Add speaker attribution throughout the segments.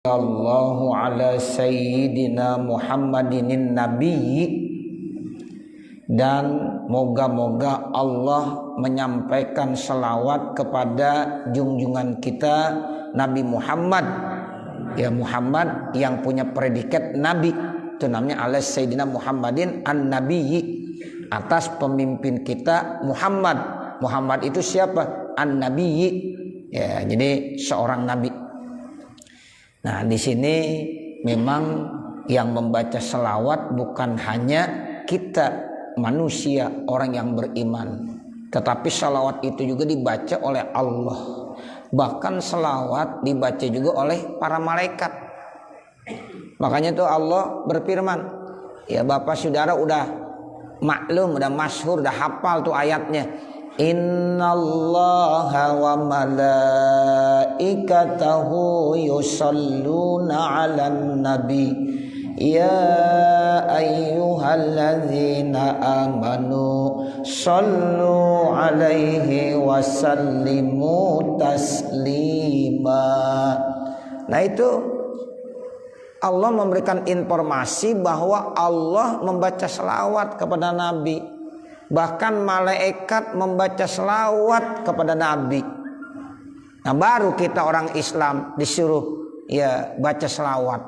Speaker 1: Allahu ala sayyidina Muhammadin nabiyyi, dan moga-moga Allah menyampaikan selawat kepada junjungan kita Nabi Muhammad, ya Muhammad yang punya predikat nabi, itu namanya ala sayyidina Muhammadin an-nabiyyi, atas pemimpin kita Muhammad. Muhammad itu siapa? An-nabiyyi, ya jadi seorang nabi. Nah, di sini memang yang membaca selawat bukan hanya kita manusia, orang yang beriman, tetapi selawat itu juga dibaca oleh Allah. Bahkan selawat dibaca juga oleh para malaikat. Makanya tuh Allah berfirman, ya Bapak Saudara udah maklum, udah masyhur, udah hafal tuh ayatnya. Innallaha wa malaikatahu yusalluna 'alan nabi ya ayyuhalladzina amanu sallu 'alaihi wa sallimu taslima. Nah itu Allah memberikan informasi bahwa Allah membaca selawat kepada Nabi. Bahkan malaikat membaca selawat kepada Nabi. Nah baru kita orang Islam disuruh ya baca selawat.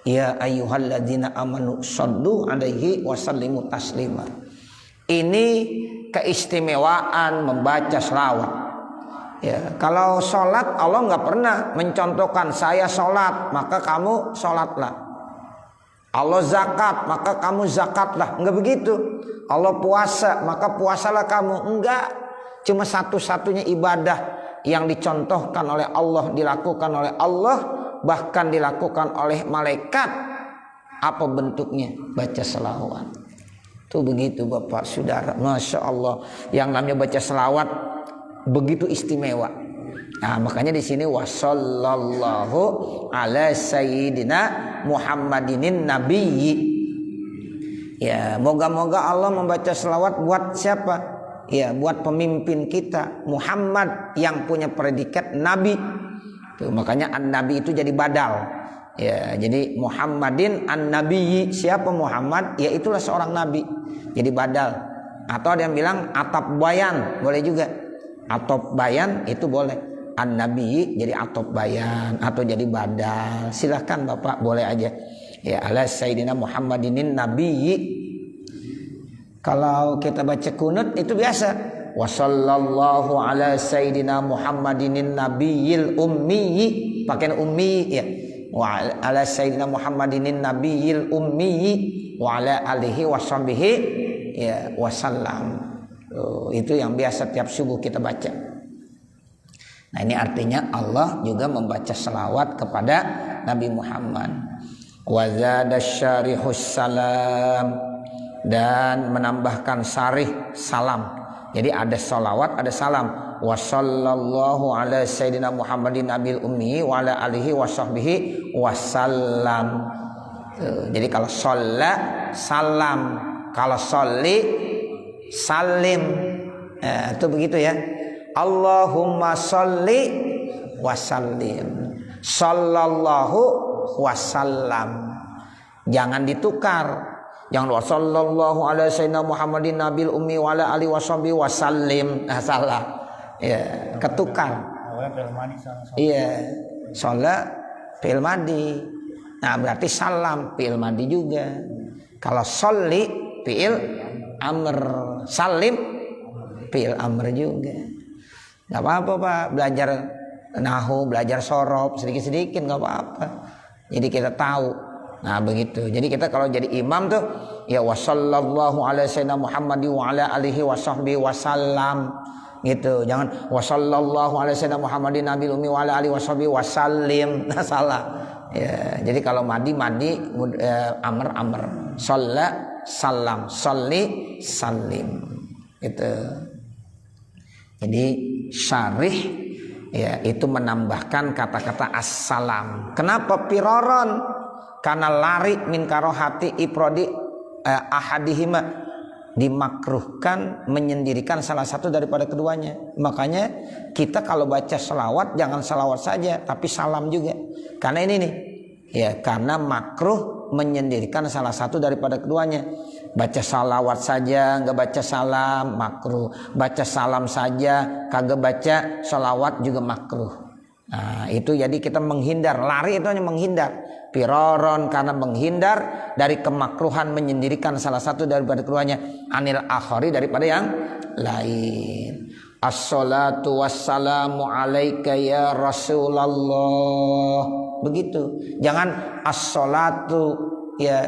Speaker 1: Ya ayyuhalladzina amanu sallu alaihi wasallimu taslima. Ini keistimewaan membaca selawat. Ya, kalau sholat Allah nggak pernah mencontohkan saya sholat maka kamu sholatlah. Allah zakat maka kamu zakatlah, enggak begitu. Allah puasa maka puasalah kamu, enggak. Cuma satu-satunya ibadah yang dicontohkan oleh Allah, dilakukan oleh Allah, bahkan dilakukan oleh malaikat. Apa bentuknya? Baca selawat. Tuh begitu Bapak Saudara, Masya Allah. Yang namanya baca selawat begitu istimewa. Nah makanya di sini wasallallahu ala sayyidina Muhammadin nabiyyi. Ya moga-moga Allah membaca selawat buat siapa? Ya buat pemimpin kita Muhammad yang punya predikat nabi. Tuh, makanya an-nabi itu jadi badal. Ya jadi Muhammadin an-nabiyyi, siapa Muhammad? Ya itulah seorang nabi. Jadi badal. Atau ada yang bilang atap bayan, boleh juga. Atop bayan itu boleh. An-Nabi jadi atop bayan atau jadi badal, silahkan Bapak, boleh aja. Ya ala sayyidina Muhammadin nabiyyi. Kalau kita baca kunut itu biasa. Wa sallallahu ala sayyidina Muhammadin nabiyyil ummi, pakai ummi ya. Wa ala sayyidina Muhammadin nabiyyil ummi wa ala alihi washabihi ya wasallam. Itu yang biasa tiap subuh kita baca. Nah ini artinya Allah juga membaca selawat kepada Nabi Muhammad. Wa zada syarihus salam, dan menambahkan syarih salam. Jadi ada selawat, ada salam. Wa sallallahu ala sayyidina Muhammadin nabil ummi wa ala alihi wa sahbihi wasallam. Jadi kalau sholla salam, kalau sholli salim. Itu begitu ya. Allahumma sholli wa sallim, sallallahu wasallam. Jangan ditukar. Jangan wa sallallahu ala sayyidina Muhammadin nabil ummi wa ala alihi washabihi wasallim. Nah, salah. Ya, ketukar. Iya. Sholat fi'il madi. Nah, berarti salam fi'il madi juga. Kalau sholli fi'il amr, salim fi'il amr juga. Gak apa-apa Pak, belajar nahu, belajar sorob sedikit-sedikit gak apa-apa. Jadi kita tahu. Nah begitu. Jadi kita kalau jadi imam tuh ya wasallallahu ala sayyidina Muhammadi wa ala alihi wasahbihi wasallam gitu. Jangan wasallallahu ala sayyidina Muhammadin nabil ummi wa ala alihi wasahbihi wasallim. Nah salah. Ya, jadi kalau madi amr, shalla salam, sholli salim. Gitu. Jadi syarih ya itu menambahkan kata-kata assalam. Kenapa piroron? Karena lari min karohati iprodi ahadihima, dimakruhkan menyendirikan salah satu daripada keduanya. Makanya kita kalau baca selawat jangan selawat saja tapi salam juga. Karena ini nih Ya, karena makruh menyendirikan salah satu daripada keduanya. Baca salawat saja nggak baca salam makruh. Baca salam saja kagak baca salawat juga makruh. Nah, itu jadi kita menghindar. Lari itu hanya menghindar. Piroron karena menghindar dari kemakruhan menyendirikan salah satu daripada keduanya. Anil akhari daripada yang lain. Assalatu wassalamu alaika ya Rasulullah. Begitu. Jangan assalatu ya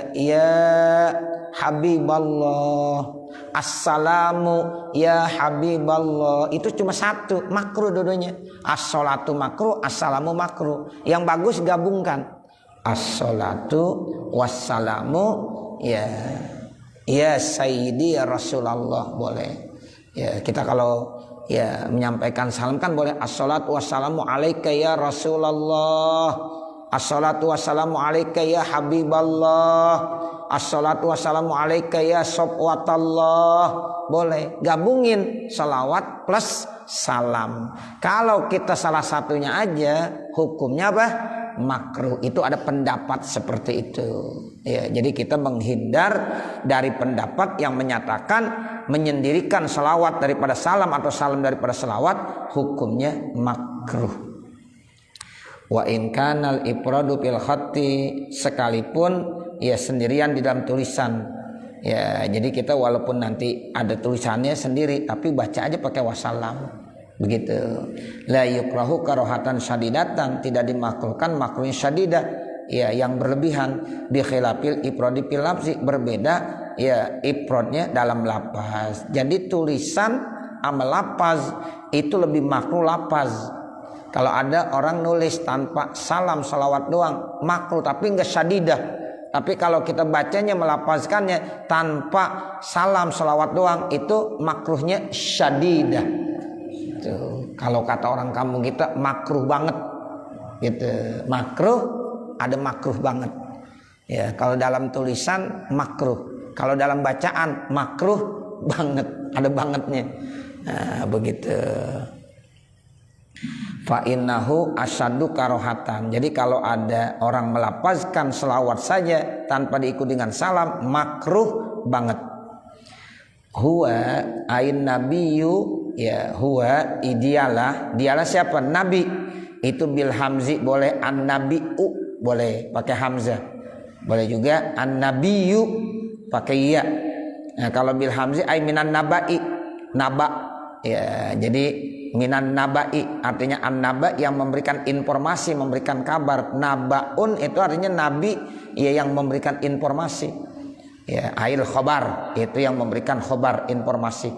Speaker 1: Habiballah. Assalamu ya Habiballah. Itu cuma satu, makruh dua-duanya. Assalatu makruh, assalamu makruh. Yang bagus gabungkan. Assalatu wassalamu ya Sayyidi ya Rasulullah boleh. Ya, kita kalau ya menyampaikan salam kan boleh assalatu wassalamu alaika ya Rasulullah, assalatu wassalamu alaika ya Habiballah, assalatu wassalamu alaika ya Sofwatallah. Boleh gabungin salawat plus salam. Kalau kita salah satunya aja hukumnya apa? Makruh. Itu ada pendapat seperti itu ya, jadi kita menghindar dari pendapat yang menyatakan menyendirikan salawat daripada salam atau salam daripada salawat hukumnya makruh. Wa in kanal ifradu fil khatti, sekalipun ya sendirian di dalam tulisan ya, jadi kita walaupun nanti ada tulisannya sendiri tapi baca aja pakai wassalam. Begitu. La yukrahu karohatan syadidatan, tidak dimakruhkan makruhnya syadidah ya yang berlebihan. Bi khilafil ifradi fil lafzi, berbeda ya ifradnya dalam lafaz. Jadi tulisan sama lafaz itu lebih makruh lafaz. Kalau ada orang nulis tanpa salam salawat doang makruh tapi enggak syadidah. Tapi kalau kita bacanya melafazkannya tanpa salam salawat doang itu makruhnya syadidah. Kalau kata orang kampung kita makruh banget gitu. Makruh ada makruh banget ya. Kalau dalam tulisan makruh, kalau dalam bacaan makruh banget, ada bangetnya. Nah, begitu. Fa innahu asyaddu karohatan. Jadi kalau ada orang melafazkan selawat saja tanpa diikuti dengan salam makruh banget. Huwa ain nabiyyu ya, huwa dialah siapa? Nabi. Itu bil hamzi boleh, an nabiu boleh pakai hamzah. Boleh juga an nabiyyu pakai ya. Nah, kalau bil hamzi ay minan nabai, naba ya. Jadi minan nabai artinya an naba yang memberikan informasi, memberikan kabar. Nabaun itu artinya nabi ya yang memberikan informasi. Ya, ail khobar itu yang memberikan khobar, informasi.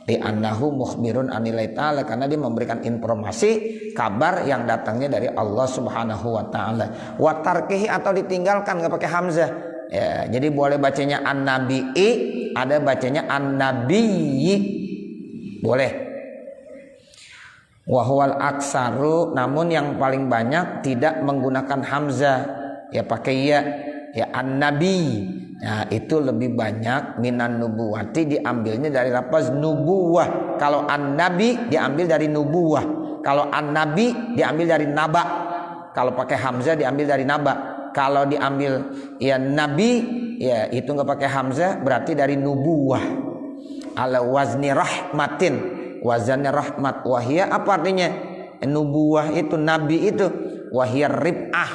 Speaker 1: Di annahu mukhbirun anillahi ta'ala, karena dia memberikan informasi kabar yang datangnya dari Allah Subhanahu wa taala. Wa tarkihi atau ditinggalkan enggak pakai hamzah. Ya, jadi boleh bacanya an-nabi'i, ada bacanya an-nabiyyi. Boleh. Wa huwal aksaru, namun yang paling banyak tidak menggunakan hamzah, ya pakai ya an-nabi. Nah, itu lebih banyak minan nubuwati, diambilnya dari lafaz nubuwah. Kalau an-nabi diambil dari nubuwah. Kalau an-nabi diambil dari naba. Kalau pakai hamzah diambil dari naba. Kalau diambil ya nabi ya itu enggak pakai hamzah berarti dari nubuwah. Ala wazni rahmatin, wazannya rahmat. Wahia apa artinya? Nubuwah itu, nabi itu wahia rib'ah,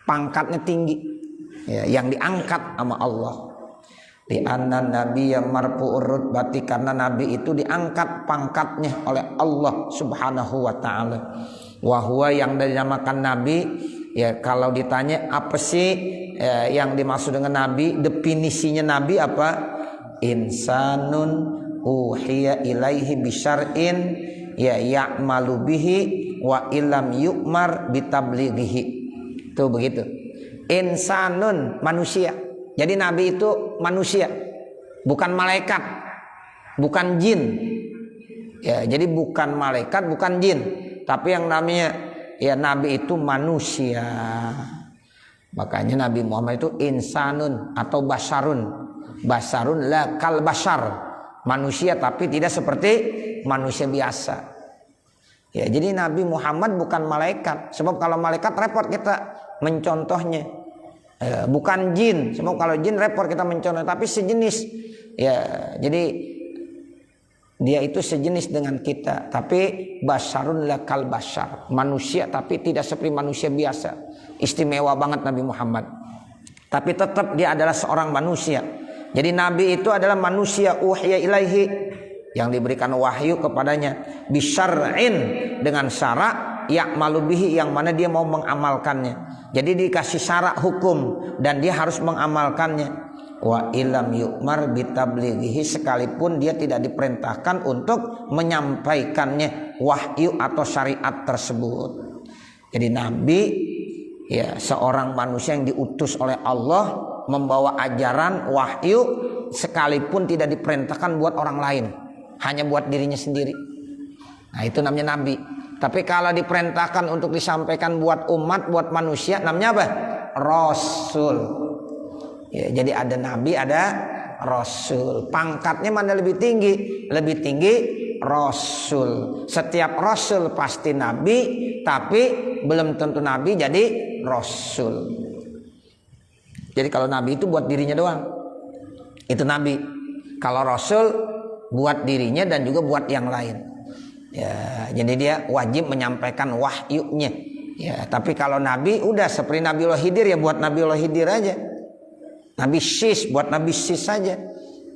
Speaker 1: pangkatnya tinggi. Ya, yang diangkat sama Allah. Di anna nabiyya marfu'ur rutbati, karena nabi itu diangkat pangkatnya oleh Allah Subhanahu wa taala. Wa huwa yang dinamakan nabi ya, kalau ditanya apa sih yang dimaksud dengan nabi, definisinya nabi apa? Insanun uhiya ilaihi bisyar'in ya ya'malu bihi wa illam yu'mar bitablighihi. Tuh begitu. Insanun, manusia. Jadi nabi itu manusia, bukan malaikat, bukan jin. Ya, jadi bukan malaikat, bukan jin, tapi yang namanya ya nabi itu manusia. Makanya Nabi Muhammad itu insanun atau basarun. Basarun la kal basar, manusia tapi tidak seperti manusia biasa. Ya, jadi Nabi Muhammad bukan malaikat. Sebab kalau malaikat repot kita mencontohnya. Bukan jin. Sebab kalau jin repot kita mencontoh. Tapi sejenis. Ya, jadi dia itu sejenis dengan kita. Tapi basarun lakal basar. Manusia tapi tidak seperti manusia biasa. Istimewa banget Nabi Muhammad. Tapi tetap dia adalah seorang manusia. Jadi Nabi itu adalah manusia uhiya ilaihi, yang diberikan wahyu kepadanya bisyar'in, dengan syarak ya'malu bihi, yang mana dia mau mengamalkannya. Jadi dikasih syarak hukum dan dia harus mengamalkannya. Wa ilam yu'mar bitablighihi, sekalipun dia tidak diperintahkan untuk menyampaikannya wahyu atau syariat tersebut. Jadi Nabi ya seorang manusia yang diutus oleh Allah membawa ajaran wahyu, sekalipun tidak diperintahkan buat orang lain, hanya buat dirinya sendiri. Nah itu namanya Nabi. Tapi kalau diperintahkan untuk disampaikan buat umat, buat manusia, namanya apa? Rasul. Ya, jadi ada Nabi, ada Rasul. Pangkatnya mana lebih tinggi? Lebih tinggi Rasul. Setiap Rasul pasti Nabi, tapi belum tentu Nabi jadi Rasul. Jadi kalau Nabi itu buat dirinya doang, itu Nabi. Kalau Rasul buat dirinya dan juga buat yang lain. Ya, jadi dia wajib menyampaikan wahyunya. Ya, tapi kalau Nabi udah seperti Nabiullah Khidir, ya buat Nabiullah Khidir aja. Nabi Sis buat Nabi Sis saja.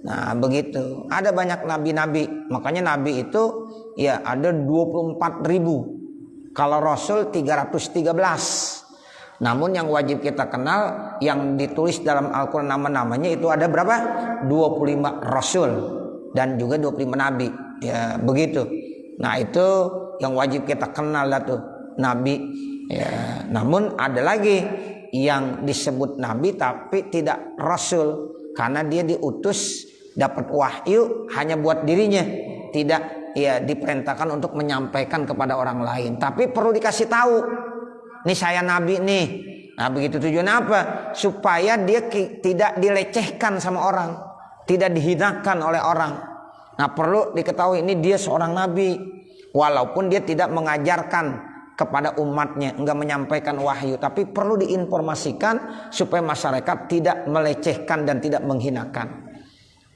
Speaker 1: Nah begitu. Ada banyak nabi-nabi. Makanya Nabi itu ya ada 24.000. Kalau Rasul 313. Namun yang wajib kita kenal, yang ditulis dalam Al-Quran nama-namanya itu ada berapa? 25 Rasul dan juga 25 Nabi. Ya begitu. Nah itu yang wajib kita kenal lah tuh, Nabi. Ya, namun ada lagi yang disebut Nabi tapi tidak Rasul, karena dia diutus dapat wahyu hanya buat dirinya, tidak ya diperintahkan untuk menyampaikan kepada orang lain. Tapi perlu dikasih tahu, nih saya Nabi nih. Nah begitu tujuan apa? Supaya dia tidak dilecehkan sama orang, tidak dihinakan oleh orang. Nah perlu diketahui ini dia seorang Nabi, walaupun dia tidak mengajarkan kepada umatnya, enggak menyampaikan wahyu, tapi perlu diinformasikan supaya masyarakat tidak melecehkan dan tidak menghinakan.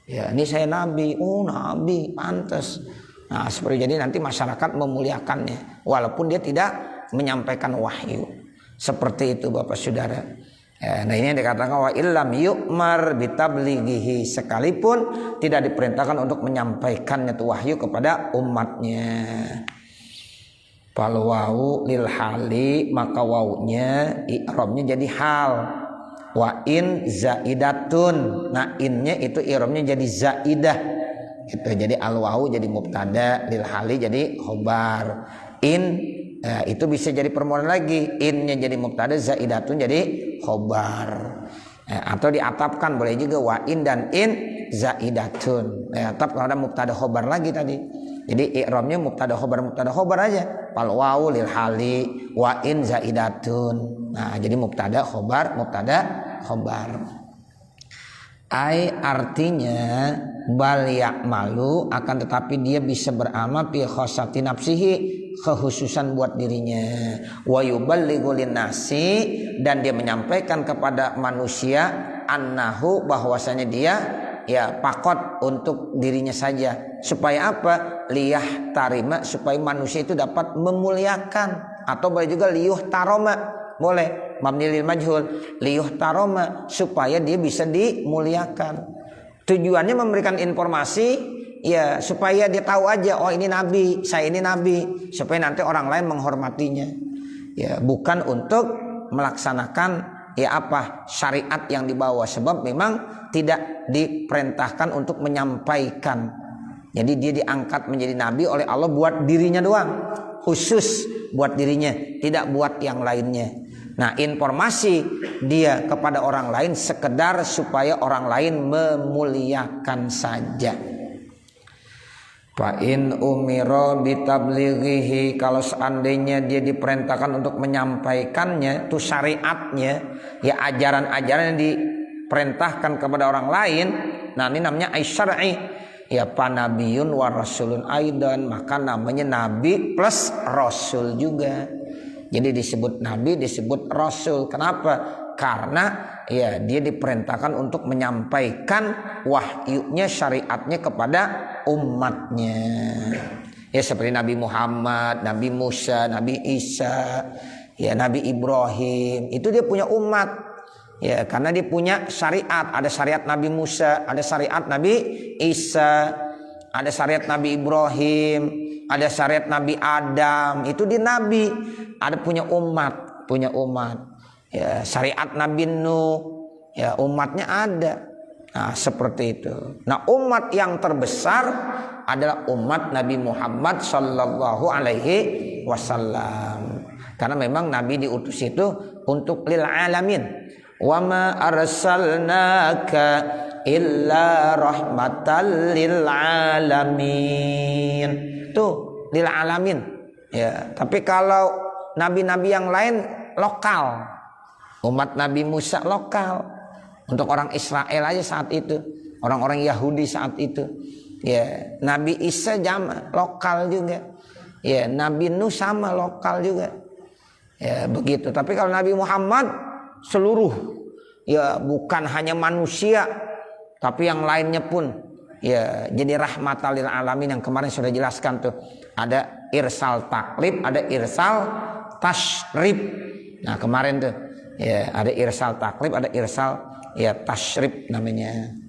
Speaker 1: Ya ini saya Nabi, oh Nabi pantas. Nah seperti jadi nanti masyarakat memuliakannya, walaupun dia tidak menyampaikan wahyu. Seperti itu Bapak Saudara. Ya, nah ini yang dikatakan wa illam yu'mar bitablighihi, sekalipun tidak diperintahkan untuk menyampaikannya itu wahyu kepada umatnya. Fal wawu lil hali, maka wawunya i'rabnya jadi hal. Wa in zaidatun, nah innya itu i'rabnya jadi zaidah. Gitu. Jadi al wawu jadi mubtada, lil hali jadi khobar. In itu bisa jadi permohonan lagi, innya jadi mubtada, zaidatun jadi khobar. Atau diatapkan boleh juga, wa in dan in zaidatun. Atap kalau ada mubtada khobar lagi tadi. Jadi i'rabnya mubtada khobar aja. Fal wawu lil hali wa in zaidatun. Nah, jadi mubtada khobar. Ai artinya bal ya'malu, akan tetapi dia bisa beramal fi khassati nafsihi, kekhususan buat dirinya. Wa yuballighu linnasi, dan dia menyampaikan kepada manusia annahu, bahwasanya dia ya pakot untuk dirinya saja. Supaya apa? Liyah tarima, supaya manusia itu dapat memuliakan. Atau boleh juga liyuh taroma, boleh mabni lil majhul, liyuh taroma, supaya dia bisa dimuliakan. Tujuannya memberikan informasi ya supaya dia tahu aja, oh ini nabi, saya ini nabi, supaya nanti orang lain menghormatinya. Ya, bukan untuk melaksanakan ya apa syariat yang dibawa, sebab memang tidak diperintahkan untuk menyampaikan. Jadi dia diangkat menjadi nabi oleh Allah buat dirinya doang, khusus buat dirinya, tidak buat yang lainnya. Nah, informasi dia kepada orang lain sekedar supaya orang lain memuliakan saja. Fa in umira bitablighihi, kalau seandainya dia diperintahkan untuk menyampaikannya, itu syariatnya, ya ajaran-ajaran yang diperintahkan kepada orang lain. Nah, ini namanya syar'i. ya panabiyun wa rasulun aidan, maka namanya nabi plus rasul juga. Jadi disebut nabi, disebut rasul. Kenapa? Karena ya dia diperintahkan untuk menyampaikan wahyunya, syariatnya kepada umatnya. Ya seperti Nabi Muhammad, Nabi Musa, Nabi Isa, ya Nabi Ibrahim, itu dia punya umat. Ya karena dia punya syariat, ada syariat Nabi Musa, ada syariat Nabi Isa, ada syariat Nabi Ibrahim, ada syariat Nabi Adam, itu dia nabi, ada punya umat, Ya syariat Nabi Nuh, ya umatnya ada. Nah seperti itu. Nah umat yang terbesar adalah umat Nabi Muhammad sallallahu alaihi wasallam. Karena memang Nabi diutus itu untuk lil alamin. Wa ma arsalnaka illa rahmatan lil alamin. Tuh lil alamin. Ya, tapi kalau nabi-nabi yang lain lokal. Umat Nabi Musa lokal. Untuk orang Israel aja saat itu, orang-orang Yahudi saat itu. Ya, Nabi Isa jama lokal juga. Ya, Nabi Nuh sama lokal juga. Ya, begitu. Tapi kalau Nabi Muhammad seluruh, ya bukan hanya manusia, tapi yang lainnya pun ya jadi rahmatan lil alamin, yang kemarin sudah jelaskan tuh. Ada irsal taklib, ada irsal tasyrib. Nah, kemarin tuh ya ada irsal taklib, ada irsal ya tasyrib namanya.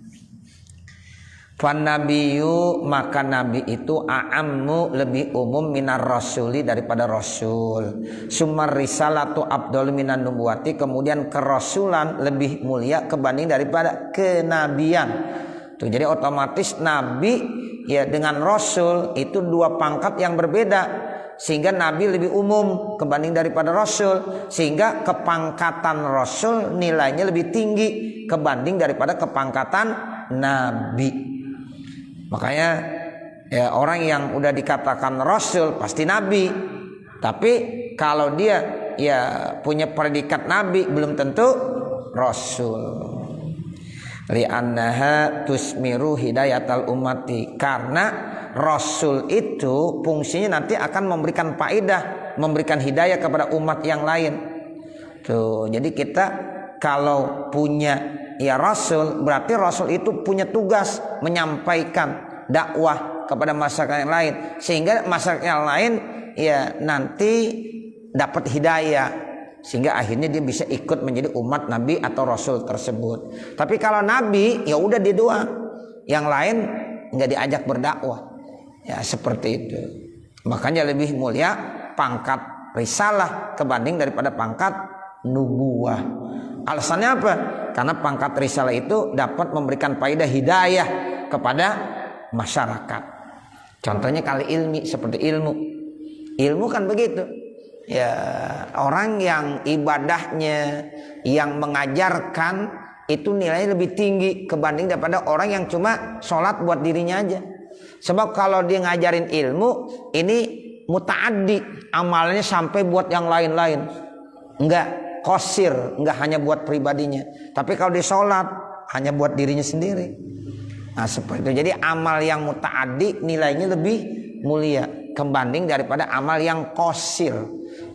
Speaker 1: Fan nabiyyu, maka nabi itu a'ammu, lebih umum minar rasuli, daripada rasul. Sumar risalatu abdul minan nubuwati, kemudian kerasulan lebih mulia kebanding daripada kenabian. Tuh, jadi otomatis nabi ya dengan rasul itu dua pangkat yang berbeda. Sehingga nabi lebih umum kebanding daripada rasul, sehingga kepangkatan rasul nilainya lebih tinggi kebanding daripada kepangkatan nabi. Makanya ya orang yang udah dikatakan rasul pasti nabi. Tapi kalau dia ya punya predikat nabi belum tentu rasul. Li'annaha tusmiru hidayatal ummati, karena rasul itu fungsinya nanti akan memberikan faedah, memberikan hidayah kepada umat yang lain. Tuh, jadi kita kalau punya ya rasul, berarti rasul itu punya tugas menyampaikan dakwah kepada masyarakat yang lain, sehingga masyarakat yang lain ya nanti dapat hidayah, sehingga akhirnya dia bisa ikut menjadi umat nabi atau rasul tersebut. Tapi kalau nabi ya udah dia doang, yang lain nggak diajak berdakwah. Ya seperti itu. Makanya lebih mulia pangkat risalah kebanding daripada pangkat nubuwah. Alasannya apa? Karena pangkat risalah itu dapat memberikan faedah hidayah kepada masyarakat. Contohnya kali ilmi, seperti ilmu kan begitu. Ya orang yang ibadahnya, yang mengajarkan itu nilainya lebih tinggi kebanding daripada orang yang cuma sholat buat dirinya aja. Sebab kalau dia ngajarin ilmu ini muta'addi, amalnya sampai buat yang lain-lain. Enggak qasir, enggak hanya buat pribadinya. Tapi kalau dia sholat hanya buat dirinya sendiri. Nah seperti itu. Jadi amal yang muta'addi nilainya lebih mulia kebanding daripada amal yang qasir,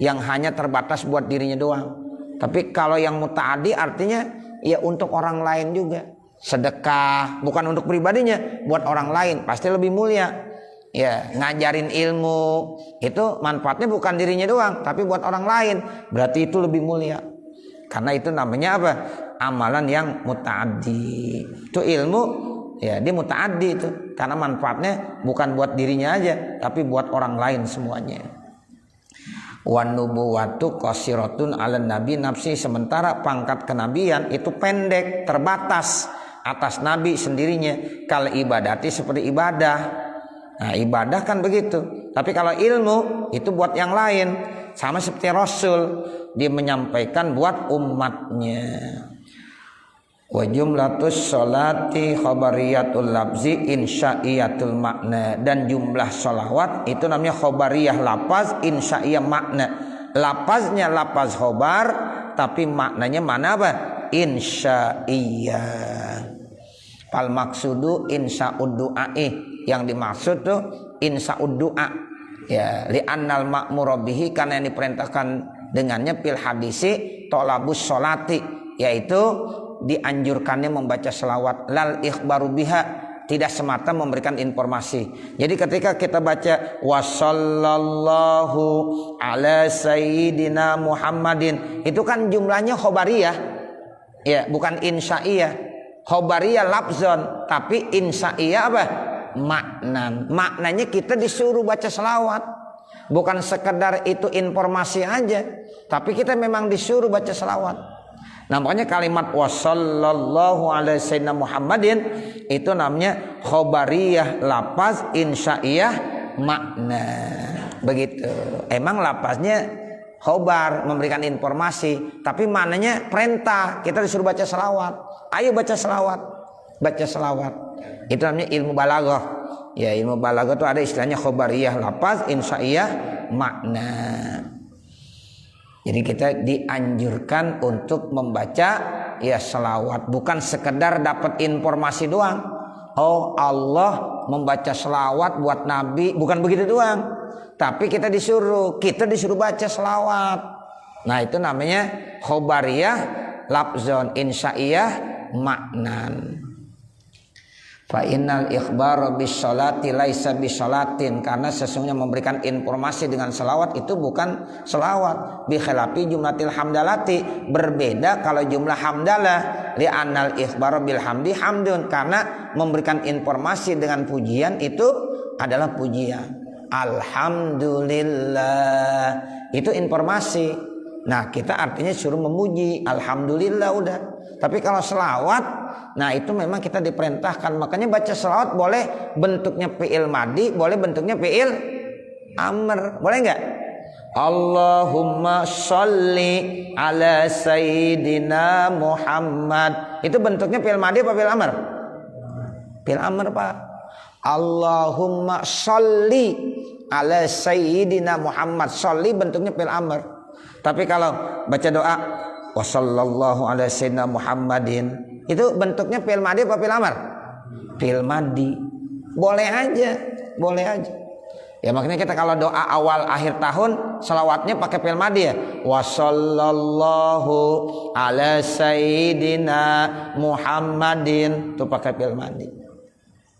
Speaker 1: yang hanya terbatas buat dirinya doang. Tapi kalau yang muta'addi artinya ya untuk orang lain juga. Sedekah bukan untuk pribadinya, buat orang lain pasti lebih mulia. Ya, ngajarin ilmu itu manfaatnya bukan dirinya doang, tapi buat orang lain. Berarti itu lebih mulia. Karena itu namanya apa? Amalan yang muta'addi. Itu ilmu ya dia muta'addi itu, karena manfaatnya bukan buat dirinya aja, tapi buat orang lain semuanya. Wan nubuwatu qasiratun 'alan nabi nafsi, sementara pangkat kenabian itu pendek, terbatas atas nabi sendirinya. Kal ibadati, seperti ibadah. Nah, ibadah kan begitu. Tapi kalau ilmu itu buat yang lain, sama seperti rasul, dia menyampaikan buat umatnya. Wa jumlatus sholati khabariyatul labzi insyaiyatul makna, dan jumlah sholawat itu namanya khabariyah lafaz, insya'iyah makna. Lafaznya lafaz khabar, tapi maknanya mana apa? Insya'iyah. Fal maksudu insa'ud du'ai, yang dimaksud tuh insa'ud du'a. Ya, li'annal ma'mur bihi, karena yang diperintahkan dengannya fil hadisi tolabus sholati, yaitu dianjurkannya membaca selawat, lal ikhbaru biha, tidak semata memberikan informasi. Jadi ketika kita baca wassallallahu ala sayyidina Muhammadin, itu kan jumlahnya khobariyah, ya, bukan insya'iyah. Khobariyah lafzon, tapi insya'iyah apa? Maknanya kita disuruh baca selawat, bukan sekedar itu informasi aja, tapi kita memang disuruh baca selawat. Nah, makanya kalimat wassallallahu alaihi sayyidina Muhammadin itu namanya khobariyah lafaz, insya'iyah makna. Begitu. Emang lafaznya khobar, memberikan informasi, tapi maknanya perintah, kita disuruh baca selawat. Ayo baca selawat, baca selawat. Itu namanya ilmu balaghah. Ya, ilmu balaghah itu ada istilahnya khobariyah lafaz, insya'iyah makna. Jadi kita dianjurkan untuk membaca ya selawat, bukan sekedar dapat informasi doang. Oh, Allah membaca selawat buat Nabi, bukan begitu doang. Tapi kita disuruh baca selawat. Nah, itu namanya khobariyah lafzon, insya'iyah maknan. Fa innal ikhbar bis sholati laisa bis sholatin, karena sesungguhnya memberikan informasi dengan selawat itu bukan selawat. Bi khilafi jumlatil hamdalati, berbeda kalau jumlah hamdalah. Li annal ikhbar bil hamdi hamdun, karena memberikan informasi dengan pujian itu adalah pujian. Alhamdulillah, itu informasi. Nah, kita artinya suruh memuji, alhamdulillah udah. Tapi kalau selawat, nah itu memang kita diperintahkan. Makanya baca selawat boleh bentuknya fi'il madi, boleh bentuknya fi'il amr. Boleh enggak? Allahumma sholli ala sayyidina Muhammad. Itu bentuknya fi'il madi apa fi'il amr? Fi'il amr, Pak. Allahumma sholli ala sayyidina Muhammad. Sholli bentuknya fi'il amr. Tapi kalau baca doa wassallallahu ala sayyidina Muhammadin, itu bentuknya fi'il madi apa fi'il amr? Fi'il madi. Boleh aja, boleh aja. Ya, makanya kita kalau doa awal akhir tahun selawatnya pakai fi'il madi ya. Wassallallahu ala sayyidina Muhammadin, itu pakai fi'il madi.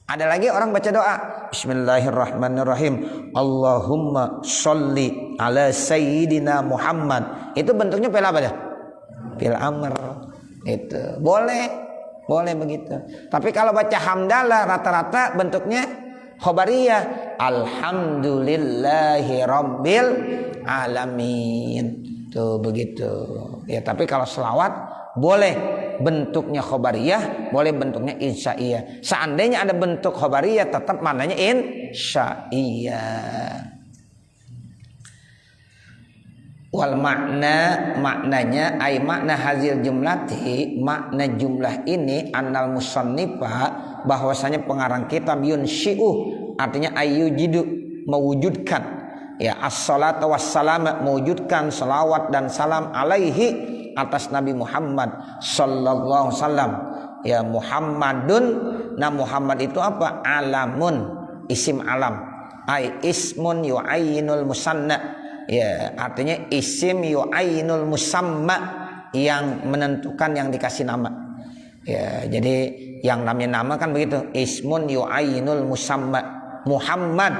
Speaker 1: Ada lagi orang baca doa bismillahirrahmanirrahim, Allahumma sholli ala sayyidina Muhammad. Itu bentuknya fi'il apa dah? Fi'il amr. Itu boleh begitu. Tapi kalau baca hamdalah rata-rata bentuknya khobariyah, alhamdulillahi rabbil alamin. Tuh begitu. Ya, tapi kalau selawat boleh bentuknya khobariyah, boleh bentuknya insya'iyah. Seandainya ada bentuk khobariyah tetap maknanya insya'iyah. Wal maknanya ay makna hazil jumlati, makna jumlah ini annal musannifa, bahwasanya pengarang kitab yunsyi'u, artinya ayyujidu, mewujudkan ya as-salatu wassalam, mewujudkan salawat dan salam alaihi, atas Nabi Muhammad sallallahu alaihi wasallam. Ya, Muhammadun, nah Muhammad itu apa? Alamun, isim alam. Ai ismun yu'ayyinul musanna. Ya, artinya isim yu'ayyinul musamma, yang menentukan yang dikasih nama. Ya, jadi yang namanya nama kan begitu, ismun yu'ayyinul musamma. Muhammad,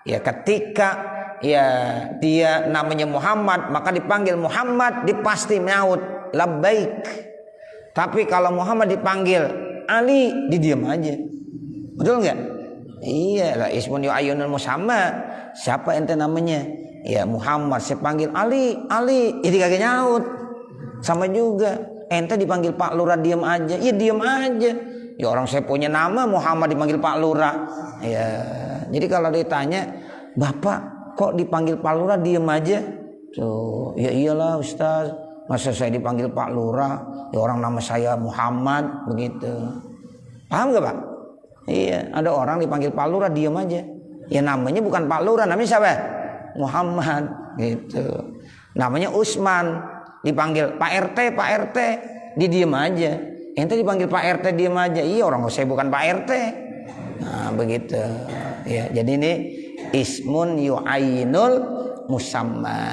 Speaker 1: ya ketika ya dia namanya Muhammad maka dipanggil Muhammad, dipasti nyaut labbaik. Tapi kalau Muhammad dipanggil Ali, didiam aja. Betul nggak? Iya lah, ismun yu'ayyinul musamma. Siapa ente namanya? Ya Muhammad, saya panggil Ali, ini kagak nyaut. Sama juga, ente dipanggil Pak Lurah diam aja, ya diam aja. Ya orang saya punya nama Muhammad dipanggil Pak Lurah. Ya, jadi kalau ditanya, Bapak kok dipanggil Pak Lurah diam aja? Tuh, ya iyalah Ustaz, masa saya dipanggil Pak Lurah? Ya orang nama saya Muhammad, begitu. Paham gak Pak? Iya, ada orang dipanggil Pak Lurah diam aja. Ya namanya bukan Pak Lurah, namanya siapa? Muhammad, gitu. Namanya Usman, dipanggil Pak RT, didiam aja. ente dipanggil Pak RT diem aja. Iya, orang saya bukan Pak RT. Nah, begitu. Ya, jadi ini ismun yu'ainul musamma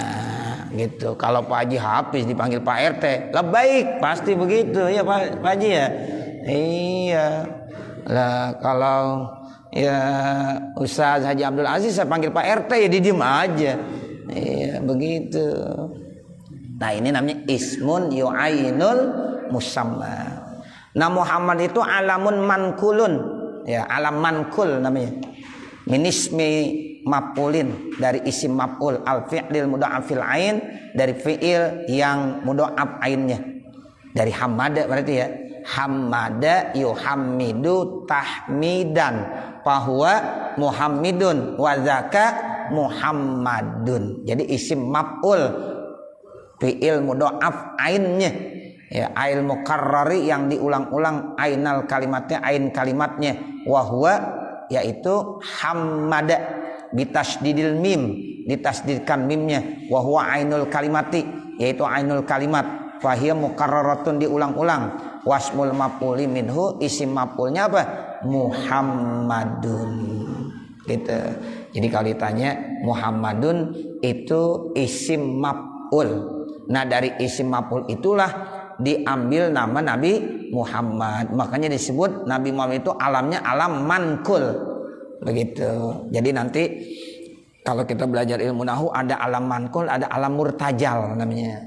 Speaker 1: gitu. Kalau Pak Haji Hafiz dipanggil Pak RT, baik, pasti begitu ya Pak Haji ya. Iya. Lah kalau ya Ustaz Haji Abdul Aziz saya panggil Pak RT ya diem aja. Iya, begitu. Nah, ini namanya ismun yu'ainul musamma. Nah, Muhammad itu alamun mankulun. Ya, alam mankul namanya. Min ismi maf'ulin, dari isim maf'ul, al fi'lil mudha'afil ain, dari fi'il yang mudha'af ainnya. Dari hamada berarti ya. Hamada yuhammidu tahmidan fahuwa muhammidun wa zaka muhammadun. Jadi isim maf'ul, fi'il mudha'af ainnya, ya, ail mukarrari yang diulang-ulang, ainal kalimatnya, ain kalimatnya, wa huwa yaitu hammada bitasdidil mim, ditasdidkan mimnya, wa huwa ainul kalimati, yaitu ainul kalimat, fahiya mukarraratun diulang-ulang, wasmul maf'uli minhu, isim maf'ulnya apa? Muhammadun. Gitu. Jadi kalau ditanya Muhammadun itu isim maf'ul. Nah, dari isim maf'ul itulah diambil nama Nabi Muhammad. Makanya disebut Nabi Muhammad itu alamnya alam mankul. Begitu. Jadi nanti kalau kita belajar ilmu nahu ada alam mankul, ada alam murtajal namanya.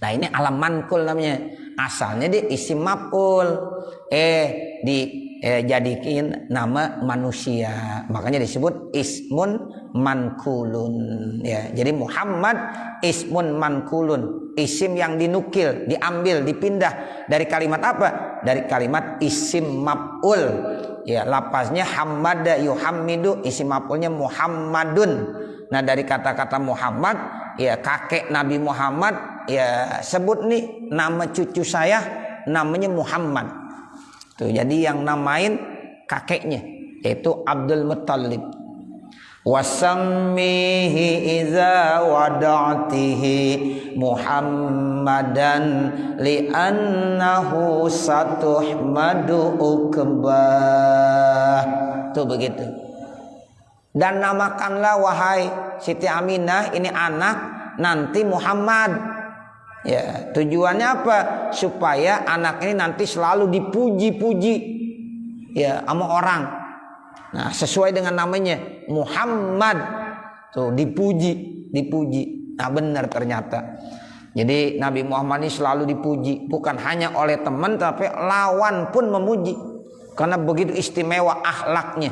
Speaker 1: Nah, ini alam mankul namanya. Asalnya di isim maf'ul. Jadikan nama manusia. Makanya disebut ismun mankulun. Ya, jadi Muhammad ismun mankulun. Isim yang dinukil, diambil, dipindah dari kalimat apa? Dari kalimat isim maf'ul. Ya, lafaznya hammada yuhammidu, isim maf'ulnya Muhammadun. Nah, dari kata-kata Muhammad, ya kakek Nabi Muhammad, ya sebut nih nama cucu saya namanya Muhammad. Tuh, jadi yang namain kakeknya yaitu Abdul Muttalib. Wasammihi iza wada'tihi Muhammadan li'annahu satuhmadu ukbah. Tuh begitu. Dan namakanlah wahai Siti Aminah ini anak nanti Muhammad. Ya, tujuannya apa? Supaya anak ini nanti selalu dipuji-puji ya sama orang. Nah, sesuai dengan namanya Muhammad. Tuh, dipuji. Nah, benar ternyata. Jadi Nabi Muhammad ini selalu dipuji, bukan hanya oleh teman tapi lawan pun memuji. Karena begitu istimewa akhlaknya.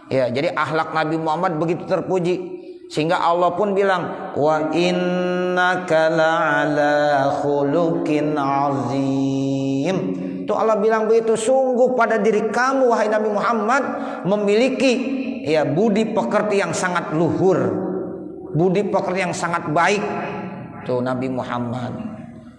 Speaker 1: Ya, jadi akhlak Nabi Muhammad begitu terpuji. Sehingga Allah pun bilang, wa innaka la'ala khuluqin azim. Tuh Allah bilang begitu, sungguh pada diri kamu wahai Nabi Muhammad memiliki ya budi pekerti yang sangat luhur, budi pekerti yang sangat baik. Tuh Nabi Muhammad.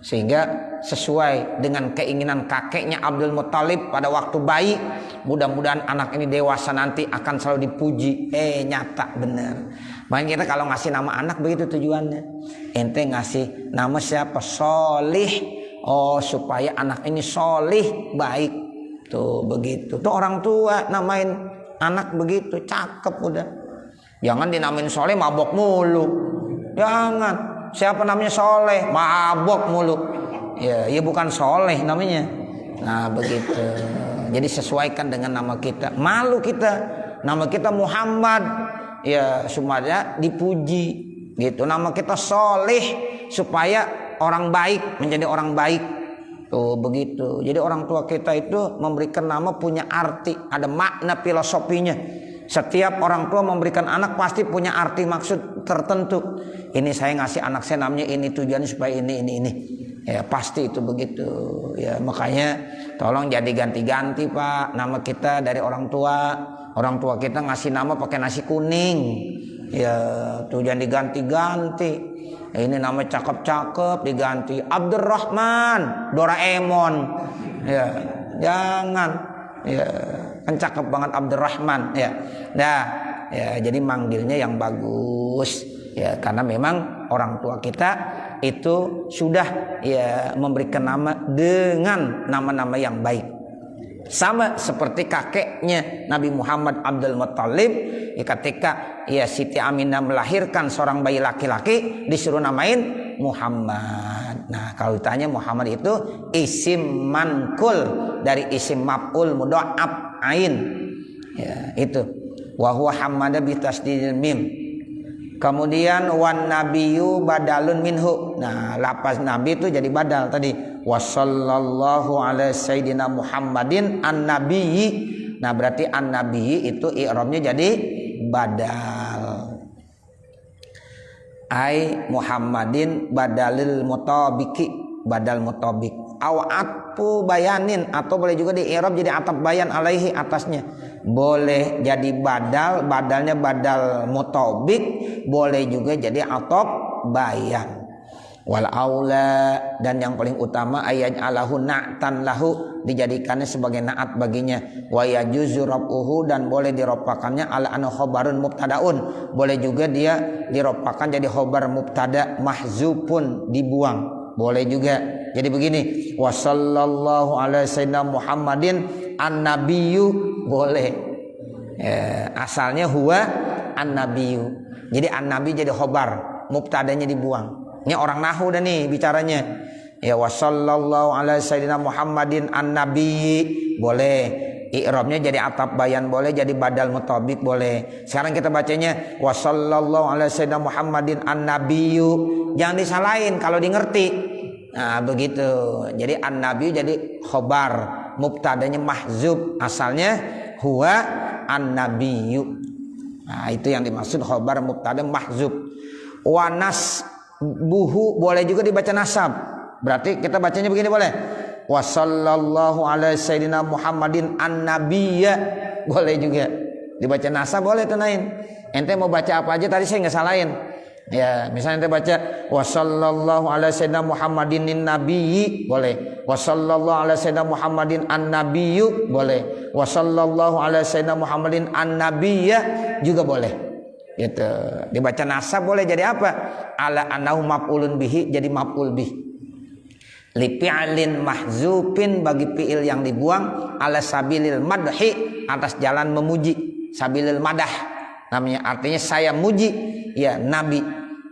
Speaker 1: Sehingga sesuai dengan keinginan kakeknya Abdul Muttalib pada waktu bayi, mudah-mudahan anak ini dewasa nanti akan selalu dipuji. Nyata bener. Makanya kita kalau ngasih nama anak begitu tujuannya. Ente ngasih nama siapa? Solih. Oh, supaya anak ini solih, baik. Tuh begitu. Tuh orang tua namain anak begitu, cakep udah. Jangan dinamain soleh mabok mulu. Jangan. Siapa namanya soleh mabok mulu. Ya bukan soleh namanya. Nah begitu. Jadi sesuaikan dengan nama kita. Malu kita. Nama kita Muhammad. Ya supaya dipuji gitu. Nama kita soleh supaya orang baik, menjadi orang baik. Tuh begitu. Jadi orang tua kita itu memberikan nama punya arti, ada makna filosofinya. Setiap orang tua memberikan anak pasti punya arti maksud tertentu. Ini saya ngasih anak saya namanya ini, tujuannya supaya ini. Ya pasti itu begitu. Ya makanya tolong jadi ganti-ganti Pak nama kita dari orang tua. Orang tua kita ngasih nama pakai nasi kuning. Ya tuh jangan diganti-ganti. Ini nama cakep-cakep diganti Abdurrahman, Doraemon. Ya jangan. Ya kan cakep banget Abdurrahman ya. Nah, ya jadi manggilnya yang bagus ya karena memang orang tua kita itu sudah ya memberikan nama dengan nama-nama yang baik. Sama seperti kakeknya Nabi Muhammad Abdul Muttalib, ya ketika ya Siti Aminah melahirkan seorang bayi laki-laki disuruh namain Muhammad. Nah, kalau ditanya Muhammad itu isim mankul dari isim maf'ul mudha'af ain. Ya, itu. Wa huwa hamada bi tasdidil mim. Kemudian wan nabiyyu badalun minhu. Nah, lafaz nabi itu jadi badal tadi. Wassallallahu ala sayyidina Muhammadin an-nabiyyi. Nah, berarti an-nabiyyi itu i'rabnya jadi badal. Ai Muhammadin badalil mutabiki, badal mutabik. Atfu bayanin, atau boleh juga di i'rab jadi ataf bayan alaihi, atasnya. Boleh jadi badal, badalnya badal mutabik, boleh juga jadi ataf bayan. Wal aula, dan yang paling utama ayat alahu na'tan lahu, dijadikannya sebagai naat baginya. Wa yajuzu rafuhu, dan boleh diropakannya ala anu khobarun mubtadaun, boleh juga dia diropakan jadi khobar mubtada mahzufun, dibuang, boleh juga. Jadi begini, wa sallallahu ala sayyidina Muhammadin an-nabiyyu, boleh. Ya, asalnya huwa an-nabiyyu. Jadi an-nabi jadi khobar, mubtadanya dibuang. Ini orang nahu dah nih bicaranya. Ya wa sallallahu ala sayyidina Muhammadin an-nabiyyi, boleh. I'rabnya jadi ataf bayan boleh, jadi badal mutabik boleh. Sekarang kita bacanya wa sallallahu ala sayyidina Muhammadin an-nabiyyu. Jangan disalahin kalau di ngerti. Nah, begitu. Jadi an-nabi jadi khobar, mubtadanya mahzub, asalnya huwa an-nabiyyu. Nah, itu yang dimaksud khobar mubtada mahzub. Wa nasbuhu, boleh juga dibaca nasab. Berarti kita bacanya begini boleh. Wa sallallahu ala sayyidina Muhammadin an-nabiyya, boleh juga. Dibaca nasab boleh tenain. Ente mau baca apa aja tadi saya nggak salahin. Ya, misalnya kita baca wa sallallahu ala sayyidina Muhammadin nabiyyi, boleh. Wa sallallahu ala sayyidina Muhammadin an-nabiyyu, boleh. Wa sallallahu ala sayyidina Muhammadin an-nabiyya juga boleh. Gitu. Dibaca nasab boleh jadi apa? Ala annahu maf'ulun bihi, jadi maf'ul bih. Li fi'lin mahzufin, bagi fi'il yang dibuang, ala sabilil madhi, atas jalan memuji. Sabilil madah namanya, artinya saya muji ya nabi.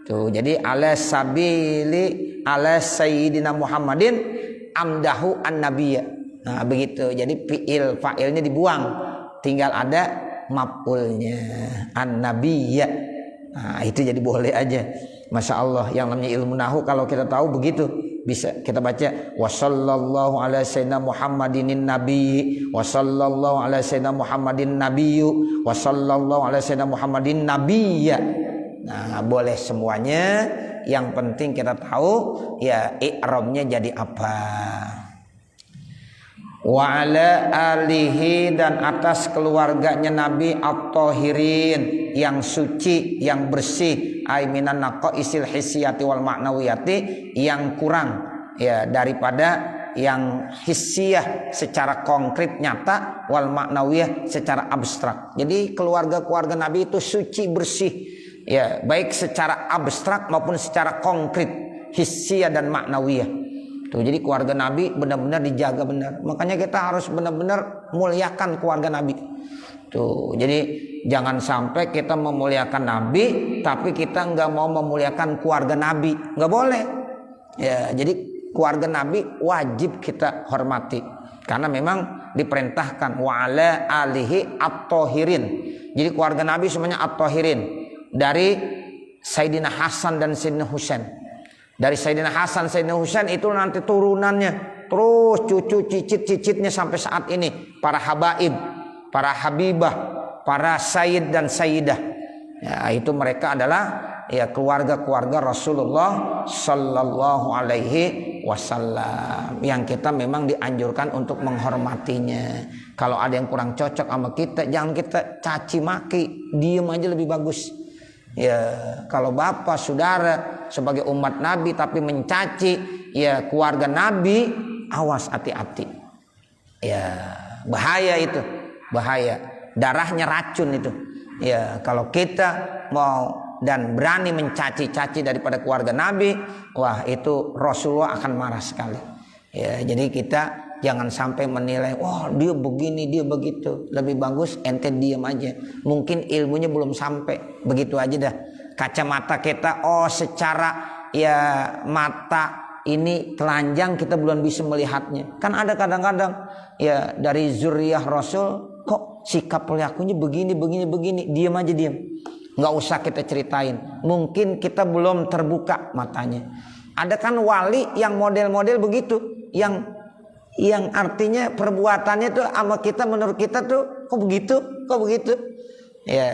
Speaker 1: Tuh, jadi ala sabili ala sayyidina Muhammadin amdahu an-nabiyya. Nah, begitu. Jadi fi'il fa'ilnya dibuang, tinggal ada maf'ulnya an-nabiyya. Nah, itu jadi boleh aja. Masya Allah, yang namanya ilmu nahu kalau kita tahu begitu, bisa kita baca wa sallallahu ala sayyidina Muhammadin nabiyyi, wa sallallahu ala sayyidina Muhammadin nabiyyu, wa sallallahu ala sayyidina Muhammadin nabiyya. Nah, boleh semuanya, yang penting kita tahu ya i'rabnya jadi apa. Wa ala alihi, dan atas keluarganya Nabi at-tahirin, yang suci, yang bersih, ai minan naqaisil hissiyati wal ma'nawiyati, yang kurang ya daripada yang hissiyah secara konkret nyata, wal ma'nawiyah secara abstrak. Jadi keluarga-keluarga Nabi itu suci, bersih ya, baik secara abstrak maupun secara konkret, hissiyah dan ma'nawiyah. Tuh, jadi keluarga Nabi benar-benar dijaga benar. Makanya kita harus benar-benar muliakan keluarga Nabi. Tuh, jadi jangan sampai kita memuliakan Nabi tapi kita nggak mau memuliakan keluarga Nabi, nggak boleh. Ya, jadi keluarga Nabi wajib kita hormati karena memang diperintahkan wa ala alihi at-tahirin. Jadi keluarga Nabi semuanya at-tahirin, dari Sayyidina Hasan dan Sayyidina Husain. Dari Sayyidina Hasan, Sayyidina Husain itu nanti turunannya, terus cucu cicit-cicitnya sampai saat ini, para habaib, para habibah, para sayyid dan sayyidah. Ya, itu mereka adalah ya keluarga-keluarga Rasulullah sallallahu alaihi wasallam, yang kita memang dianjurkan untuk menghormatinya. Kalau ada yang kurang cocok sama kita, jangan kita caci maki, diem aja lebih bagus. Ya, kalau bapak saudara sebagai umat Nabi tapi mencaci ya keluarga Nabi, awas, hati-hati. Ya, bahaya itu, bahaya. Darahnya racun itu. Ya, kalau kita mau dan berani mencaci-caci daripada keluarga Nabi, wah itu Rasulullah akan marah sekali. Ya, jadi kita jangan sampai menilai, wah dia begini, dia begitu. Lebih bagus ente diam aja. Mungkin ilmunya belum sampai, begitu aja dah. Kacamata kita, secara ya mata ini telanjang, kita belum bisa melihatnya. Kan ada kadang-kadang ya dari zuriyah Rasul, kok sikap perilakunya begini, diam aja, diam. Nggak usah kita ceritain. Mungkin kita belum terbuka matanya. Ada kan wali yang model-model begitu, yang artinya perbuatannya tuh sama kita, menurut kita tuh kok begitu. Ya,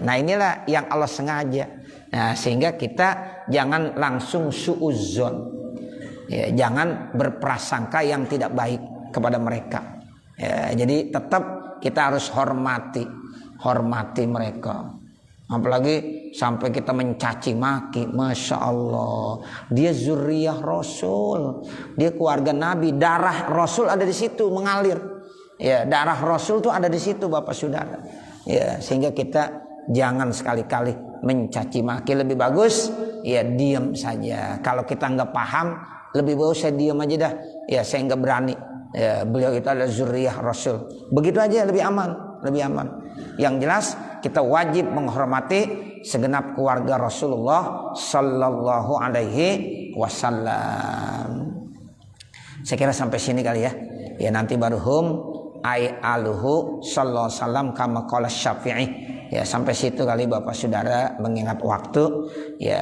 Speaker 1: nah inilah yang Allah sengaja. Nah, sehingga kita jangan langsung suudzon. Ya, jangan berprasangka yang tidak baik kepada mereka. Ya, jadi tetap kita harus hormati mereka. Apalagi sampai kita mencaci maki, masya Allah, dia zuriyah Rasul, dia keluarga Nabi, darah Rasul ada di situ mengalir. Ya, darah Rasul tuh ada di situ, Bapak Saudara. Ya, sehingga kita jangan sekali-kali mencaci maki. Lebih bagus ya diam saja. Kalau kita nggak paham, lebih bagus saya diam aja dah. Ya, saya nggak berani. Ya, beliau itu adalah zuriyah Rasul. Begitu aja, lebih aman. Yang jelas kita wajib menghormati segenap keluarga Rasulullah sallallahu alaihi wasallam. Saya kira sampai sini kali ya. Ya, nanti baru aluhu sallallahu alaihi wasallam kama qala Syafi'i. Ya, sampai situ kali Bapak Saudara, mengingat waktu. Ya,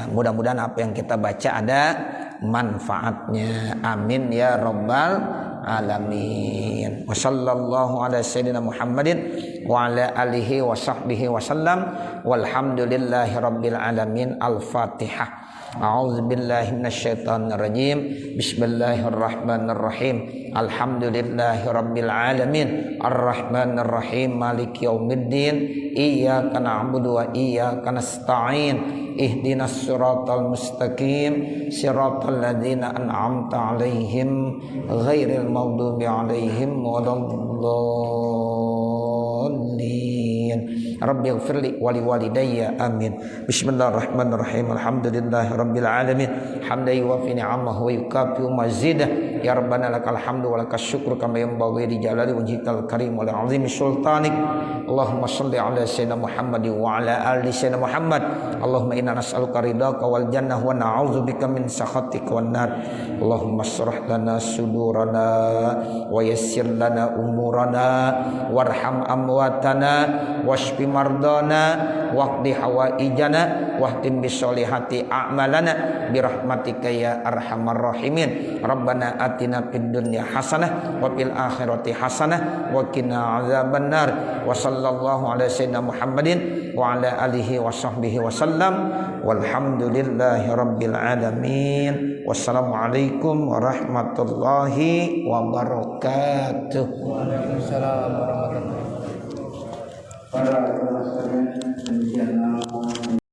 Speaker 1: mudah-mudahan apa yang kita baca ada manfaatnya. Amin ya rabbal alamin. Wa sallallahu ala sayyidina Muhammadin wa ala alihi wa sahbihi wasallam. Walhamdulillahi rabbil alamin. Al-Fatihah. A'udzu billahi minasyaitonir rajim. Bismillahirrahmanirrahim. Alhamdulillahi rabbil alamin. Arrahmanir rahim. Maliki yaumiddin. Iyyaka na'budu wa iyyaka nasta'in. Ihdinas siratal mustaqim. Siratal ladzina an'amta 'alaihim ghairil maghdubi 'alaihim waladdallin. Rabbighfirli wa liwalidayya amin. Bismillahirrahmanirrahim. Alhamdulillahi rabbil alamin. Hamdan yuwafi ni'amahu wa yukafi'u mazidah. Ya Rabbana lakal hamdu wa lakas syukru kama yanbaghi li jalali wajhikal karim wa li 'azimi sultanik. Allahumma shalli ala sayyidina Muhammad wa ala ali sayyidina Muhammad. Allahumma inna nas'aluka ridhaka wal jannah wa na'udzubika min sakhatika wan nar. Allahumma shrah lana sudurana wa yassir lana umurana warham amwatana washfi mardana waqdi hawaijana wahtim bisolihati a'malana birahmatika ya arhamar rahimin. Rabbana atina fid dunya hasanah wa fil akhirati hasanah wa qina azabannar. Wa sallallahu ala sayyidina Muhammadin wa ala alihi wa sahbihi wasallam. Walhamdulillahi rabbil alamin. Wassalamualaikum warahmatullahi wabarakatuh.
Speaker 2: Waalaikumsalam warahmatullahi wabarakatuh. Para